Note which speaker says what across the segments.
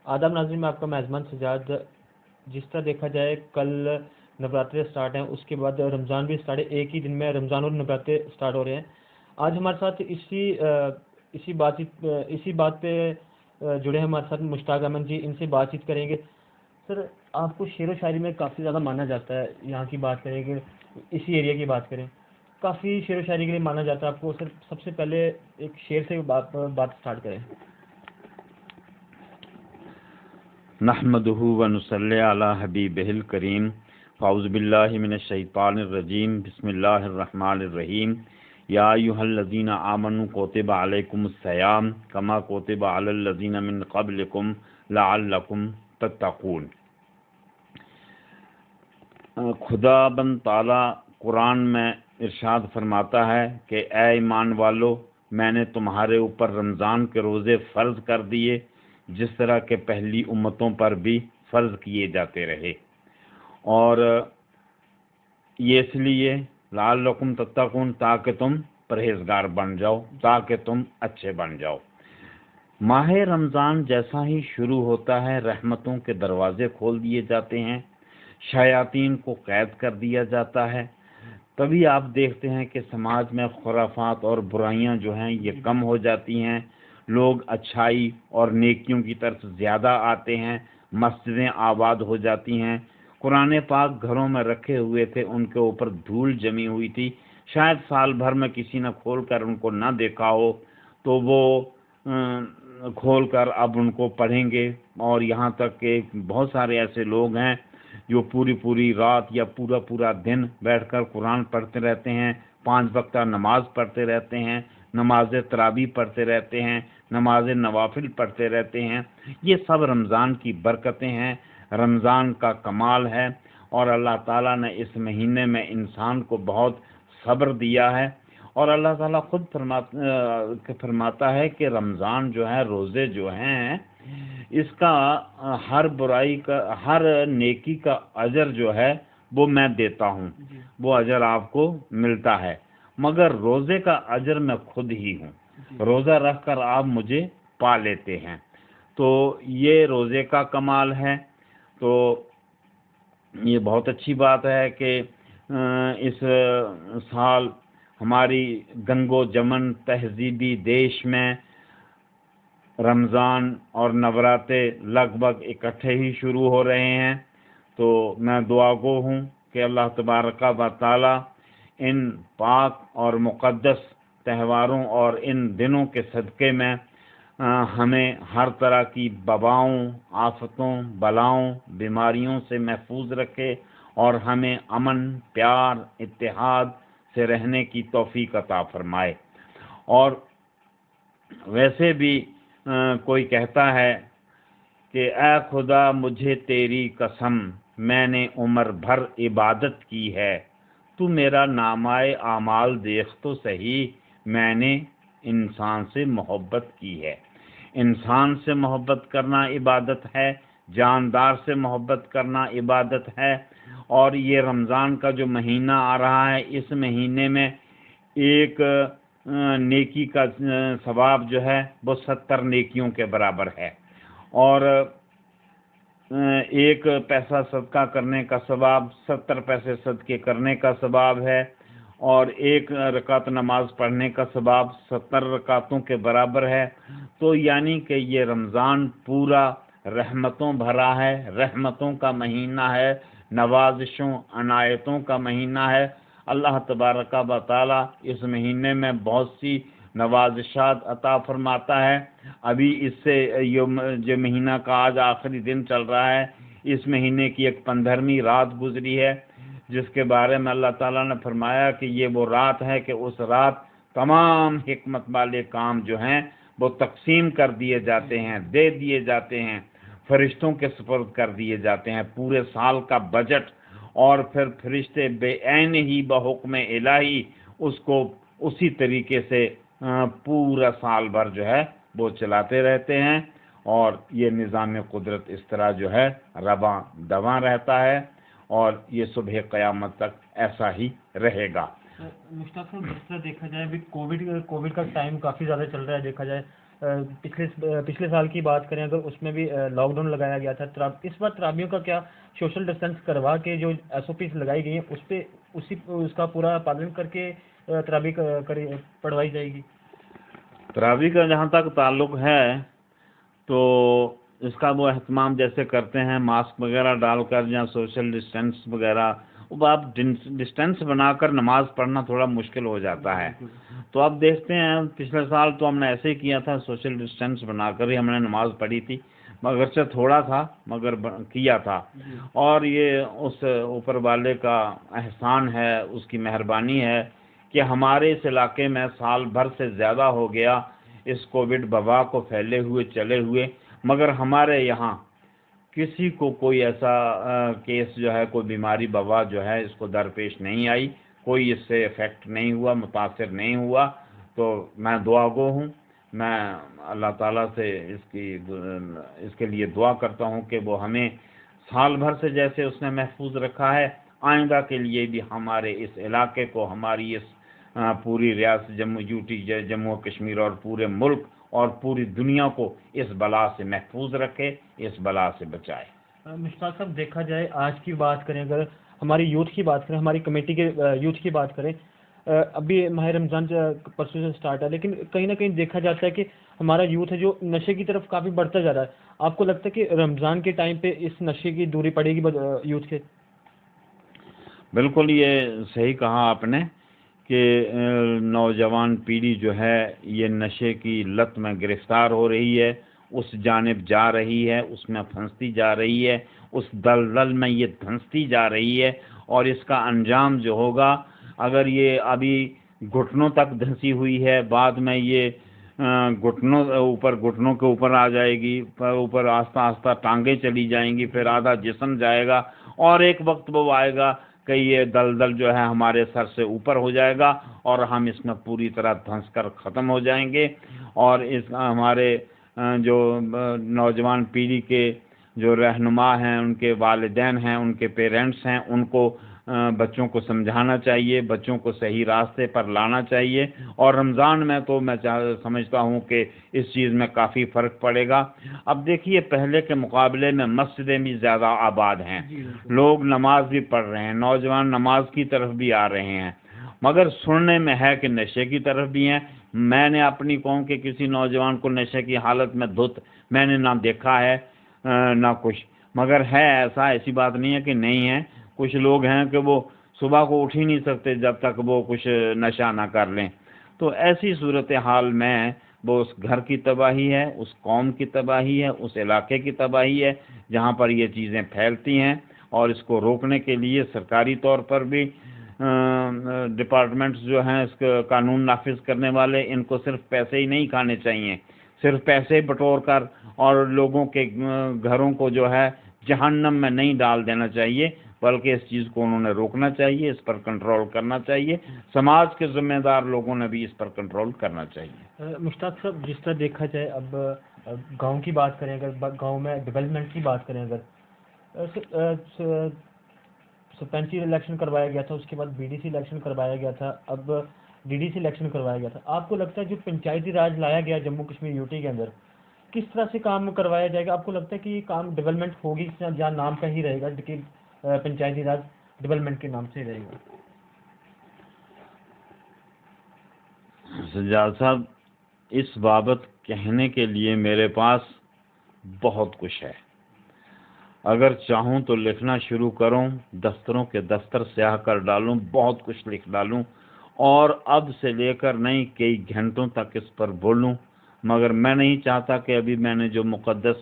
Speaker 1: آداب ناظرین، میں آپ کا میزبان سجاد۔ جس طرح دیکھا جائے کل نوراترے سٹارٹ ہیں، اس کے بعد رمضان بھی سٹارٹ ہے، ایک ہی دن میں رمضان اور نوراترے سٹارٹ ہو رہے ہیں۔ آج ہمارے ساتھ اسی بات پہ جڑے ہیں ہمارے ساتھ مشتاق احمد جی، ان سے بات چیت کریں گے۔ سر، آپ کو شعر و شاعری میں کافی زیادہ مانا جاتا ہے، یہاں کی بات کریں کہ اسی ایریا کی بات کریں، کافی شعر و شاعری کے لیے مانا جاتا ہے آپ کو۔ سر، سب سے پہلے ایک شعر سے بات سٹارٹ کریں۔
Speaker 2: نحمدہ ونصلی علی حبیبہ الکریم، اعوذ باللہ من الشیطان الرجیم، بسم اللہ الرحمن الرحیم۔ یا ایھا الذین آمنوا کتب علیکم الصیام کما کتب علی الذین من قبلکم لعلکم تتقون۔ خدا بند تعالیٰ قرآن میں ارشاد فرماتا ہے کہ اے ایمان والو، میں نے تمہارے اوپر رمضان کے روزے فرض کر دیے جس طرح کہ پہلی امتوں پر بھی فرض کیے جاتے رہے، اور یہ اس لیے لعلکم تتقون، تاکہ تم پرہیزگار بن جاؤ، تاکہ تم اچھے بن جاؤ۔ ماہ رمضان جیسا ہی شروع ہوتا ہے، رحمتوں کے دروازے کھول دیے جاتے ہیں، شیاطین کو قید کر دیا جاتا ہے۔ تبھی آپ دیکھتے ہیں کہ سماج میں خرافات اور برائیاں جو ہیں یہ کم ہو جاتی ہیں، لوگ اچھائی اور نیکیوں کی طرف زیادہ آتے ہیں، مسجدیں آباد ہو جاتی ہیں۔ قرآن پاک گھروں میں رکھے ہوئے تھے، ان کے اوپر دھول جمی ہوئی تھی، شاید سال بھر میں کسی نے کھول کر ان کو نہ دیکھا ہو، تو وہ کھول کر اب ان کو پڑھیں گے۔ اور یہاں تک کہ بہت سارے ایسے لوگ ہیں جو پوری رات یا پورا دن بیٹھ کر قرآن پڑھتے رہتے ہیں، 5 وقتہ نماز پڑھتے رہتے ہیں، نماز تراویح پڑھتے رہتے ہیں، نماز نوافل پڑھتے رہتے ہیں۔ یہ سب رمضان کی برکتیں ہیں، رمضان کا کمال ہے، اور اللہ تعالیٰ نے اس مہینے میں انسان کو بہت صبر دیا ہے۔ اور اللہ تعالیٰ خود فرماتا ہے کہ رمضان جو ہے، روزے جو ہیں، اس کا ہر برائی کا، ہر نیکی کا اجر جو ہے وہ میں دیتا ہوں، وہ اجر آپ کو ملتا ہے، مگر روزے کا اجر میں خود ہی ہوں، روزہ رکھ کر آپ مجھے پا لیتے ہیں۔ تو یہ روزے کا کمال ہے۔ تو یہ بہت اچھی بات ہے کہ اس سال ہماری گنگ و جمن تہذیبی دیش میں رمضان اور نوراتے لگ بھگ اکٹھے ہی شروع ہو رہے ہیں۔ تو میں دعا گو ہوں کہ اللہ تبارک و تعالی ان پاک اور مقدس تہواروں اور ان دنوں کے صدقے میں ہمیں ہر طرح کی وباؤں، آفتوں، بلاؤں، بیماریوں سے محفوظ رکھے، اور ہمیں امن، پیار، اتحاد سے رہنے کی توفیق عطا فرمائے۔ اور ویسے بھی کوئی کہتا ہے کہ اے خدا مجھے تیری قسم، میں نے عمر بھر عبادت کی ہے، تو میرا نامہ اعمال دیکھ تو صحیح، میں نے انسان سے محبت کی ہے۔ انسان سے محبت کرنا عبادت ہے، جاندار سے محبت کرنا عبادت ہے۔ اور یہ رمضان کا جو مہینہ آ رہا ہے، اس مہینے میں ایک نیکی کا ثواب جو ہے وہ 70 نیکیوں کے برابر ہے، اور ایک پیسہ صدقہ کرنے کا ثواب 70 پیسے صدقے کرنے کا ثواب ہے، اور ایک رکعت نماز پڑھنے کا ثواب 70 رکعتوں کے برابر ہے۔ تو یعنی کہ یہ رمضان پورا رحمتوں بھرا ہے، رحمتوں کا مہینہ ہے، نوازشوں، عنایتوں کا مہینہ ہے۔ اللہ تبارک و تعالی اس مہینے میں بہت سی نوازشات عطا فرماتا ہے۔ ابھی اس سے جو مہینہ کا آج آخری دن چل رہا ہے، اس مہینے کی ایک 15ویں رات گزری ہے، جس کے بارے میں اللہ تعالیٰ نے فرمایا کہ یہ وہ رات ہے کہ اس رات تمام حکمت والے کام جو ہیں وہ تقسیم کر دیے جاتے ہیں، دے دیے جاتے ہیں، فرشتوں کے سپرد کر دیے جاتے ہیں، پورے سال کا بجٹ، اور پھر فرشتے بے عین ہی بحکم الہی اس کو اسی طریقے سے پورا سال بھر جو ہے وہ چلاتے رہتے ہیں، اور یہ نظام قدرت اس طرح جو ہے رواں دواں رہتا ہے، اور یہ صبح قیامت تک ایسا ہی رہے گا۔
Speaker 1: مشتاق صاحب، جس طرح دیکھا جائے ابھی کووڈ کا ٹائم کافی زیادہ چل رہا ہے، دیکھا جائے پچھلے سال کی بات کریں اگر اس میں بھی لاک ڈاؤن لگایا گیا تھا. اس بار تراویحوں کا کیا سوشل ڈسٹینس کروا کے جو SOPs لگائی گئی ہیں اس پہ اس کا پورا پالن کر کے تراویح پڑھوائی جائے گی؟
Speaker 2: تراویح کا جہاں تک تعلق ہے تو اس کا وہ اہتمام جیسے کرتے ہیں ماسک وغیرہ ڈال کر یا سوشل ڈسٹینس وغیرہ، اب آپ ڈسٹینس بنا کر نماز پڑھنا تھوڑا مشکل ہو جاتا ہے. تو اب دیکھتے ہیں، پچھلے سال تو ہم نے ایسے ہی کیا تھا، سوشل ڈسٹینس بنا کر ہی ہم نے نماز پڑھی تھی، مگرچہ تھوڑا تھا مگر کیا تھا. اور یہ اس اوپر والے کا احسان ہے، اس کی مہربانی ہے کہ ہمارے اس علاقے میں سال بھر سے زیادہ ہو گیا اس کووڈ وبا کو پھیلے ہوئے چلے ہوئے، مگر ہمارے یہاں کسی کو کوئی ایسا کیس جو ہے، کوئی بیماری وبا جو ہے اس کو درپیش نہیں آئی، کوئی اس سے افیکٹ نہیں ہوا، متاثر نہیں ہوا. تو میں دعا گو ہوں، میں اللہ تعالیٰ سے اس کے لیے دعا کرتا ہوں کہ وہ ہمیں سال بھر سے جیسے اس نے محفوظ رکھا ہے، آئندہ کے لیے بھی ہمارے اس علاقے کو، ہماری اس پوری ریاست جموں و کشمیر اور پورے ملک اور پوری دنیا کو اس بلا سے محفوظ رکھے، اس بلا سے بچائے.
Speaker 1: مشتاق صاحب، دیکھا جائے آج کی بات کریں، اگر ہماری یوتھ کی بات کریں، ہماری کمیٹی کے یوتھ کی بات کریں، ابھی ماہ رمضان پرسوں سے سٹارٹ ہے، لیکن کہیں نہ کہیں دیکھا جاتا ہے کہ ہمارا یوتھ ہے جو نشے کی طرف کافی بڑھتا جا رہا ہے. آپ کو لگتا ہے کہ رمضان کے ٹائم پہ اس نشے کی دوری پڑے گی یوتھ کے؟
Speaker 2: بالکل، یہ صحیح کہا آپ نے کہ نوجوان پیڑھی جو ہے یہ نشے کی لت میں گرفتار ہو رہی ہے، اس جانب جا رہی ہے، اس میں پھنستی جا رہی ہے، اس دلدل میں یہ دھنستی جا رہی ہے. اور اس کا انجام جو ہوگا، اگر یہ ابھی گھٹنوں تک دھنسی ہوئی ہے، بعد میں یہ گھٹنوں کے اوپر آ جائے گی، اوپر آہستہ آہستہ ٹانگیں چلی جائیں گی، پھر آدھا جسم جائے گا، اور ایک وقت وہ آئے گا کہ یہ دلدل جو ہے ہمارے سر سے اوپر ہو جائے گا اور ہم اس میں پوری طرح دھنس کر ختم ہو جائیں گے. اور اس ہمارے جو نوجوان پیڑھی کے جو رہنما ہیں، ان کے والدین ہیں، ان کے پیرنٹس ہیں، ان کو بچوں کو سمجھانا چاہیے، بچوں کو صحیح راستے پر لانا چاہیے. اور رمضان میں تو میں سمجھتا ہوں کہ اس چیز میں کافی فرق پڑے گا. اب دیکھیے، پہلے کے مقابلے میں مسجدیں بھی زیادہ آباد ہیں، لوگ نماز بھی پڑھ رہے ہیں، نوجوان نماز کی طرف بھی آ رہے ہیں، مگر سننے میں ہے کہ نشے کی طرف بھی ہیں. میں نے اپنی قوم کے کسی نوجوان کو نشے کی حالت میں دھت میں نے نہ دیکھا ہے نہ کچھ، مگر ہے ایسی بات نہیں ہے کہ نہیں ہے. کچھ لوگ ہیں کہ وہ صبح کو اٹھ ہی نہیں سکتے جب تک وہ کچھ نشہ نہ کر لیں. تو ایسی صورتحال میں وہ اس گھر کی تباہی ہے، اس قوم کی تباہی ہے، اس علاقے کی تباہی ہے جہاں پر یہ چیزیں پھیلتی ہیں. اور اس کو روکنے کے لیے سرکاری طور پر بھی ڈپارٹمنٹس جو ہیں، اس کا قانون نافذ کرنے والے، ان کو صرف پیسے ہی نہیں کھانے چاہیے، صرف پیسے بٹور کر اور لوگوں کے گھروں کو جو ہے جہنم میں نہیں ڈال دینا چاہیے، بلکہ اس چیز کو انہوں نے روکنا چاہیے، اس پر کنٹرول کرنا چاہیے. سماج کے ذمہ دار لوگوں نے بھی اس پر کنٹرول کرنا چاہیے.
Speaker 1: مشتاق صاحب، جس طرح دیکھا جائے، اب گاؤں کی بات کریں، اگر گاؤں میں ڈیولپمنٹ کی بات کریں، اگر سرپنچی الیکشن کروایا گیا تھا، اس کے بعد BDC الیکشن کروایا گیا تھا، اب DDC الیکشن کروایا گیا تھا. آپ کو لگتا ہے جو پنچایتی راج لایا گیا جموں کشمیر UT کے اندر، کس طرح سے کام کروایا جائے گا؟ آپ کو لگتا ہے کہ یہ کام ڈیولپمنٹ ہوگی یا نام کا ہی رہے گا کہ پنچایتی راج ڈیولپمنٹ کے نام سے ہی رہے گا؟
Speaker 2: سجاد صاحب، اس بابت کہنے کے لیے میرے پاس بہت کچھ ہے. اگر چاہوں تو لکھنا شروع کروں، دفتروں کے دفتر سیاہ کر ڈالوں، بہت کچھ لکھ ڈالوں، اور اب سے لے کر نہیں کئی گھنٹوں تک اس پر بولوں، مگر میں نہیں چاہتا کہ ابھی میں نے جو مقدس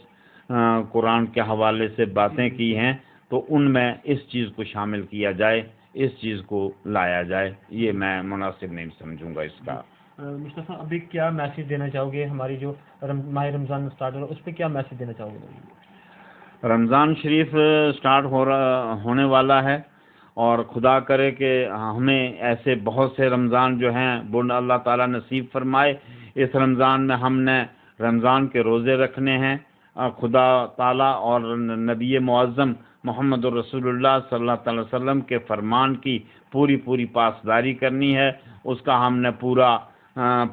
Speaker 2: قرآن کے حوالے سے باتیں کی ہیں تو ان میں اس چیز کو شامل کیا جائے، اس چیز کو لایا جائے. یہ میں مناسب نہیں سمجھوں گا اس کا.
Speaker 1: مصطفیٰ، ابھی کیا میسیج دینا چاہو گے؟ ہماری جو ماہ رمضان اسٹارٹ ہو رہا ہے اس پہ کیا میسیج دینا چاہو گے؟
Speaker 2: رمضان شریف سٹارٹ ہونے والا ہے، اور خدا کرے کہ ہمیں ایسے بہت سے رمضان جو ہیں وہ اللہ تعالیٰ نصیب فرمائے. اس رمضان میں ہم نے رمضان کے روزے رکھنے ہیں. خدا تعالیٰ اور نبی معظم محمد رسول اللہ صلی اللہ علیہ وسلم کے فرمان کی پوری پاسداری کرنی ہے. اس کا ہم نے پورا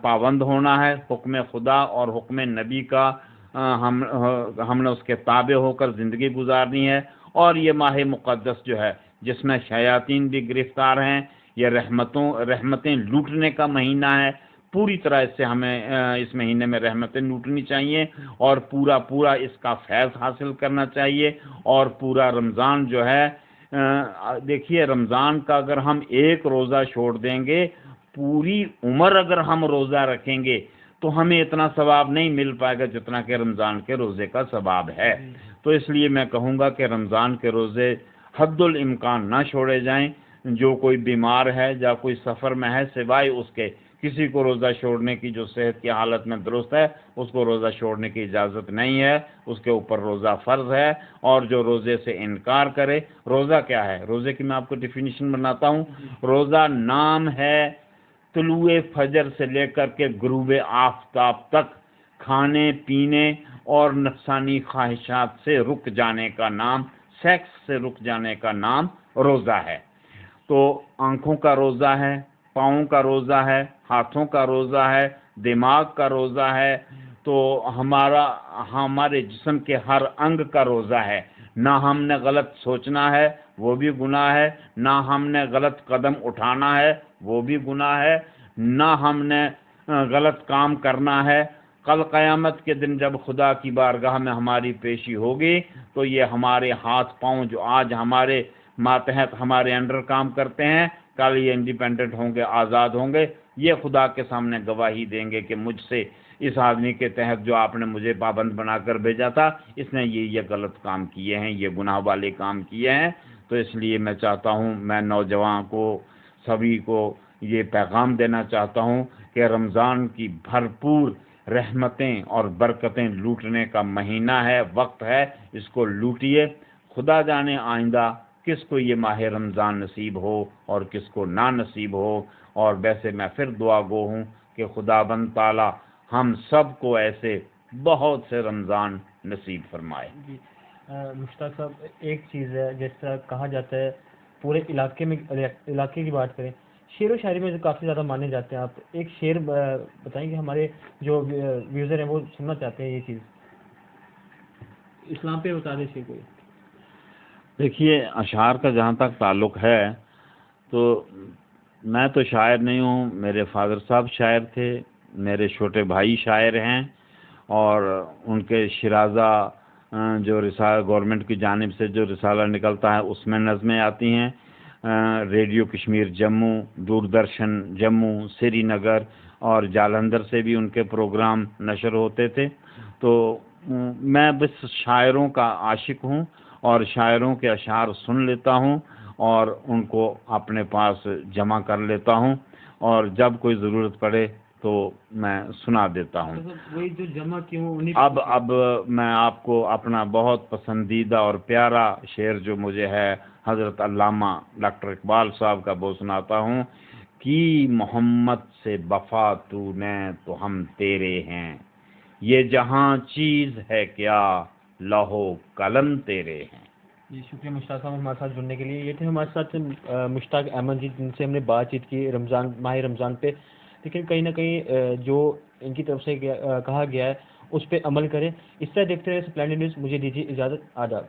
Speaker 2: پابند ہونا ہے، حکم خدا اور حکم نبی کا ہم نے اس کے تابع ہو کر زندگی گزارنی ہے. اور یہ ماہ مقدس جو ہے جس میں شیاطین بھی گرفتار ہیں، یہ رحمتیں لوٹنے کا مہینہ ہے. پوری طرح اس سے ہمیں اس مہینے میں رحمتیں لوٹنی چاہیے اور پورا اس کا فیض حاصل کرنا چاہیے. اور پورا رمضان جو ہے دیکھیے، رمضان کا اگر ہم ایک روزہ چھوڑ دیں گے، پوری عمر اگر ہم روزہ رکھیں گے تو ہمیں اتنا ثواب نہیں مل پائے گا جتنا کہ رمضان کے روزے کا ثواب ہے. تو اس لیے میں کہوں گا کہ رمضان کے روزے حد الامکان نہ چھوڑے جائیں. جو کوئی بیمار ہے یا کوئی سفر میں ہے، سوائے اس کے کسی کو روزہ چھوڑنے کی، جو صحت کی حالت میں درست ہے اس کو روزہ چھوڑنے کی اجازت نہیں ہے. اس کے اوپر روزہ فرض ہے. اور جو روزے سے انکار کرے، روزہ کیا ہے؟ روزے کی میں آپ کو ڈیفینیشن بناتا ہوں. روزہ نام ہے طلوع فجر سے لے کر کے غروب آفتاب تک کھانے پینے اور نفسانی خواہشات سے رک جانے کا نام، سیکس سے رک جانے کا نام روزہ ہے. تو آنکھوں کا روزہ ہے، پاؤں کا روزہ ہے، ہاتھوں کا روزہ ہے، دماغ کا روزہ ہے. تو ہمارے جسم کے ہر انگ کا روزہ ہے. نہ ہم نے غلط سوچنا ہے، وہ بھی گناہ ہے. نہ ہم نے غلط قدم اٹھانا ہے، وہ بھی گناہ ہے. نہ ہم نے غلط کام کرنا ہے. کل قیامت کے دن جب خدا کی بارگاہ میں ہماری پیشی ہوگی تو یہ ہمارے ہاتھ پاؤں جو آج ہمارے ماتحت ہمارے انڈر کام کرتے ہیں، کل یہ انڈیپینڈنٹ ہوں گے، آزاد ہوں گے. یہ خدا کے سامنے گواہی دیں گے کہ مجھ سے، اس آدمی کے تحت جو آپ نے مجھے پابند بنا کر بھیجا تھا، اس نے یہ غلط کام کیے ہیں، یہ گناہ والے کام کیے ہیں. تو اس لیے میں چاہتا ہوں، میں نوجوان کو، سبھی کو یہ پیغام دینا چاہتا ہوں کہ رمضان کی بھرپور رحمتیں اور برکتیں لوٹنے کا مہینہ ہے، وقت ہے، اس کو لوٹیے. خدا جانے آئندہ کس کو یہ ماہ رمضان نصیب ہو اور کس کو نہ نصیب ہو. اور ویسے میں پھر دعا گو ہوں کہ خدا بند تعالی ہم سب کو ایسے بہت سے رمضان نصیب فرمائے.
Speaker 1: جی مشتاق صاحب، ایک چیز ہے، جس طرح کہا جاتا ہے پورے علاقے کی بات کریں، شعر و شاعری میں جو کافی زیادہ مانے جاتے ہیں. آپ ایک شعر بتائیں کہ ہمارے جو ویوزر ہیں وہ سننا چاہتے ہیں یہ چیز، اسلام پہ بتا دیں شعر کوئی.
Speaker 2: دیکھیے، اشعار کا جہاں تک تعلق ہے تو میں تو شاعر نہیں ہوں. میرے فادر صاحب شاعر تھے، میرے چھوٹے بھائی شاعر ہیں، اور ان کے شیرازہ جو رسالہ گورنمنٹ کی جانب سے جو رسالہ نکلتا ہے اس میں نظمیں آتی ہیں. ریڈیو کشمیر جموں، دوردرشن جموں، سری نگر اور جالندھر سے بھی ان کے پروگرام نشر ہوتے تھے. تو میں بس شاعروں کا عاشق ہوں اور شاعروں کے اشعار سن لیتا ہوں اور ان کو اپنے پاس جمع کر لیتا ہوں، اور جب کوئی ضرورت پڑے تو میں سنا دیتا ہوں.
Speaker 1: وہی جو جمع کیوں
Speaker 2: اب میں آپ کو اپنا بہت پسندیدہ اور پیارا شعر جو مجھے ہے حضرت علامہ ڈاکٹر اقبال صاحب کا وہ سناتا ہوں. کی محمد سے وفا تو نے تو ہم تیرے ہیں، یہ جہاں چیز ہے کیا لوح و قلم تیرے ہیں.
Speaker 1: جی شکریہ مشتاق صاحب ہمارے ساتھ جڑنے کے لیے. یہ تھے ہمارے ساتھ مشتاق احمد جی، جن سے ہم نے بات چیت کی ماہ رمضان پہ. لیکن کہیں نہ کہیں جو ان کی طرف سے کہا گیا ہے اس پہ عمل کریں. اس طرح دیکھتے رہے اسپلینڈڈ نیوز. مجھے دیجیے اجازت، آداب.